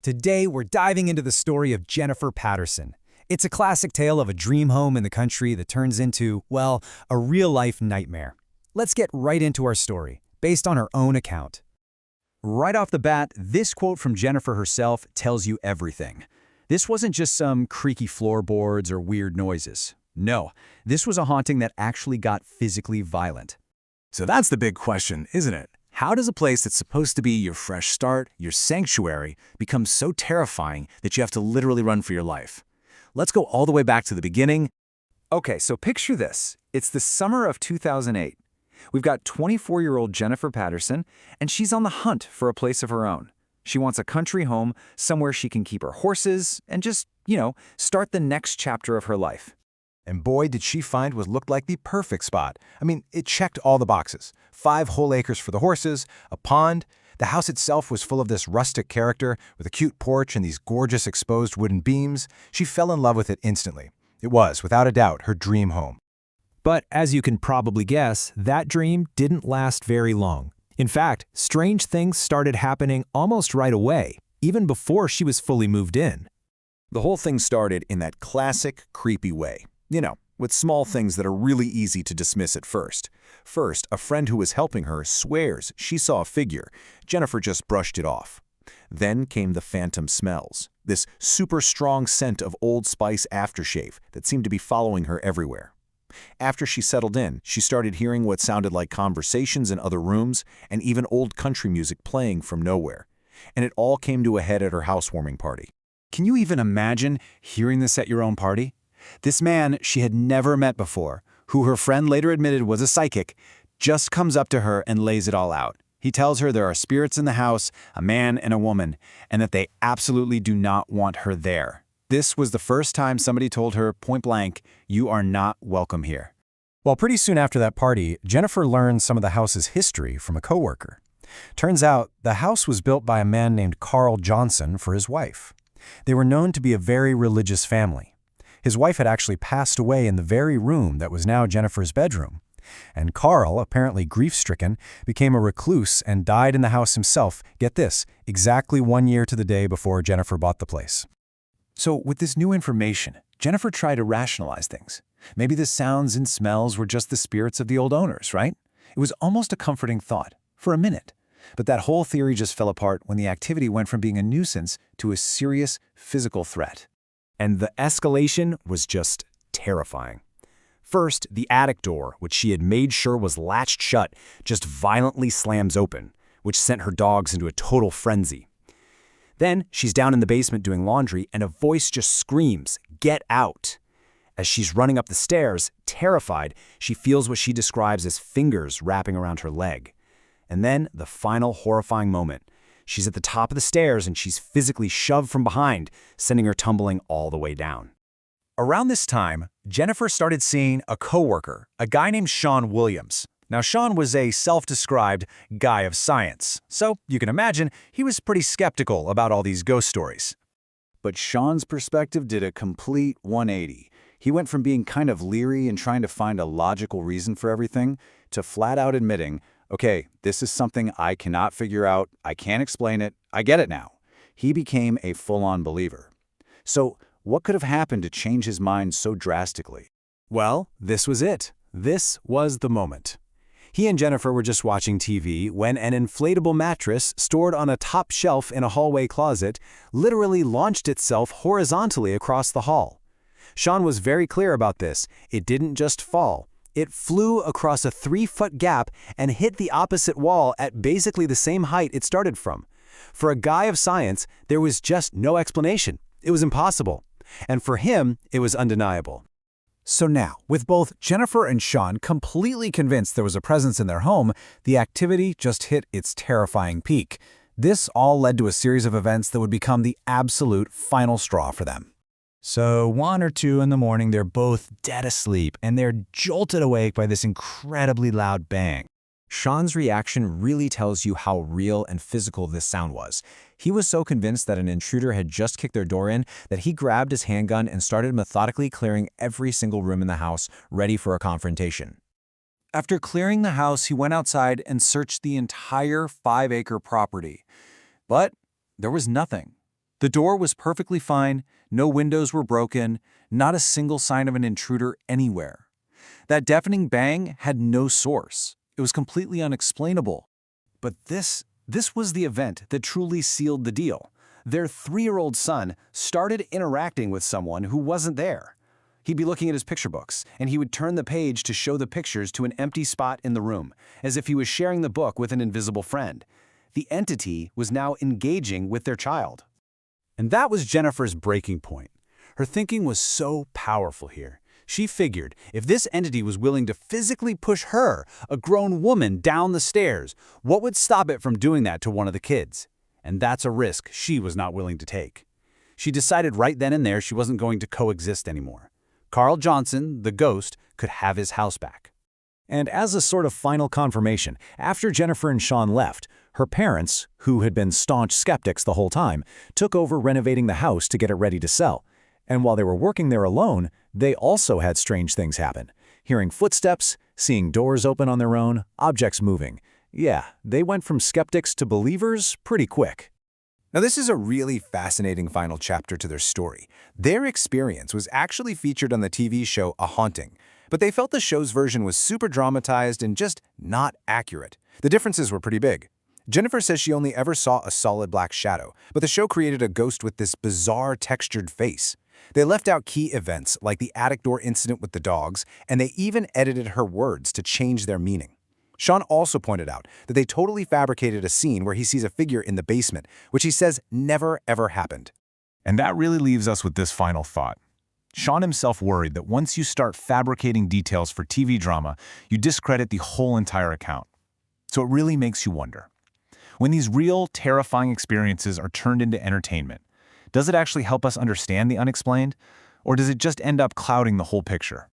Today, we're diving into the story of Jennifer Patterson. It's a classic tale of a dream home in the country that turns into, well, a real-life nightmare. Let's get right into our story, based on her own account. Right off the bat, this quote from Jennifer herself tells you everything. This wasn't just some creaky floorboards or weird noises. No, this was a haunting that actually got physically violent. So that's the big question, isn't it? How does a place that's supposed to be your fresh start, your sanctuary, become so terrifying that you have to literally run for your life? Let's go all the way back to the beginning. Okay, so picture this. It's the summer of 2008. We've got 24-year-old Jennifer Patterson, and she's on the hunt for a place of her own. She wants a country home, somewhere she can keep her horses, and just, start the next chapter of her life. And boy, did she find what looked like the perfect spot. I mean, it checked all the boxes. 5 whole acres for the horses, a pond. The house itself was full of this rustic character with a cute porch and these gorgeous exposed wooden beams. She fell in love with it instantly. It was, without a doubt, her dream home. But as you can probably guess, that dream didn't last very long. In fact, strange things started happening almost right away, even before she was fully moved in. The whole thing started in that classic, creepy way. With small things that are really easy to dismiss at first. First, a friend who was helping her swears she saw a figure. Jennifer just brushed it off. Then came the phantom smells, this super strong scent of Old Spice aftershave that seemed to be following her everywhere. After she settled in, she started hearing what sounded like conversations in other rooms and even old country music playing from nowhere. And it all came to a head at her housewarming party. Can you even imagine hearing this at your own party? This man she had never met before, who her friend later admitted was a psychic, just comes up to her and lays it all out. He tells her there are spirits in the house, a man and a woman, and that they absolutely do not want her there. This was the first time somebody told her point blank, "You are not welcome here." Well, pretty soon after that party, Jennifer learned some of the house's history from a coworker. Turns out, the house was built by a man named Carl Johnson for his wife. They were known to be a very religious family. His wife had actually passed away in the very room that was now Jennifer's bedroom. And Carl, apparently grief-stricken, became a recluse and died in the house himself, get this, exactly 1 year to the day before Jennifer bought the place. So with this new information, Jennifer tried to rationalize things. Maybe the sounds and smells were just the spirits of the old owners, right? It was almost a comforting thought, for a minute. But that whole theory just fell apart when the activity went from being a nuisance to a serious physical threat. And the escalation was just terrifying. First, the attic door, which she had made sure was latched shut, just violently slams open, which sent her dogs into a total frenzy. Then, she's down in the basement doing laundry, and a voice just screams, "Get out!" As she's running up the stairs, terrified, she feels what she describes as fingers wrapping around her leg. And then, the final horrifying moment. She's at the top of the stairs and she's physically shoved from behind, sending her tumbling all the way down. Around this time, Jennifer started seeing a coworker, a guy named Sean Williams. Now, Sean was a self-described guy of science, so you can imagine he was pretty skeptical about all these ghost stories. But Sean's perspective did a complete 180. He went from being kind of leery and trying to find a logical reason for everything to flat out admitting, okay, this is something I cannot figure out, I can't explain it, I get it now. He became a full-on believer. So, what could have happened to change his mind so drastically? Well, this was it. This was the moment. He and Jennifer were just watching TV when an inflatable mattress stored on a top shelf in a hallway closet literally launched itself horizontally across the hall. Sean was very clear about this. It didn't just fall. It flew across a 3-foot gap and hit the opposite wall at basically the same height it started from. For a guy of science, there was just no explanation. It was impossible. And for him, it was undeniable. So now, with both Jennifer and Sean completely convinced there was a presence in their home, the activity just hit its terrifying peak. This all led to a series of events that would become the absolute final straw for them. So 1 or 2 in the morning, they're both dead asleep, and they're jolted awake by this incredibly loud bang. Sean's reaction really tells you how real and physical this sound was. He was so convinced that an intruder had just kicked their door in that he grabbed his handgun and started methodically clearing every single room in the house, ready for a confrontation. After clearing the house, he went outside and searched the entire 5-acre property. But there was nothing. The door was perfectly fine, no windows were broken, not a single sign of an intruder anywhere. That deafening bang had no source. It was completely unexplainable. But this was the event that truly sealed the deal. Their 3-year-old son started interacting with someone who wasn't there. He'd be looking at his picture books, and he would turn the page to show the pictures to an empty spot in the room, as if he was sharing the book with an invisible friend. The entity was now engaging with their child. And that was Jennifer's breaking point. Her thinking was so powerful here. She figured if this entity was willing to physically push her, a grown woman, down the stairs, what would stop it from doing that to one of the kids? And that's a risk she was not willing to take. She decided right then and there she wasn't going to coexist anymore. Carl Johnson, the ghost, could have his house back. And as a sort of final confirmation, after Jennifer and Sean left, her parents, who had been staunch skeptics the whole time, took over renovating the house to get it ready to sell. And while they were working there alone, they also had strange things happen. Hearing footsteps, seeing doors open on their own, objects moving. Yeah, they went from skeptics to believers pretty quick. Now, this is a really fascinating final chapter to their story. Their experience was actually featured on the TV show A Haunting, but they felt the show's version was super dramatized and just not accurate. The differences were pretty big. Jennifer says she only ever saw a solid black shadow, but the show created a ghost with this bizarre textured face. They left out key events like the attic door incident with the dogs, and they even edited her words to change their meaning. Sean also pointed out that they totally fabricated a scene where he sees a figure in the basement, which he says never ever happened. And that really leaves us with this final thought. Sean himself worried that once you start fabricating details for TV drama, you discredit the whole entire account. So it really makes you wonder. When these real, terrifying experiences are turned into entertainment, does it actually help us understand the unexplained? Or does it just end up clouding the whole picture?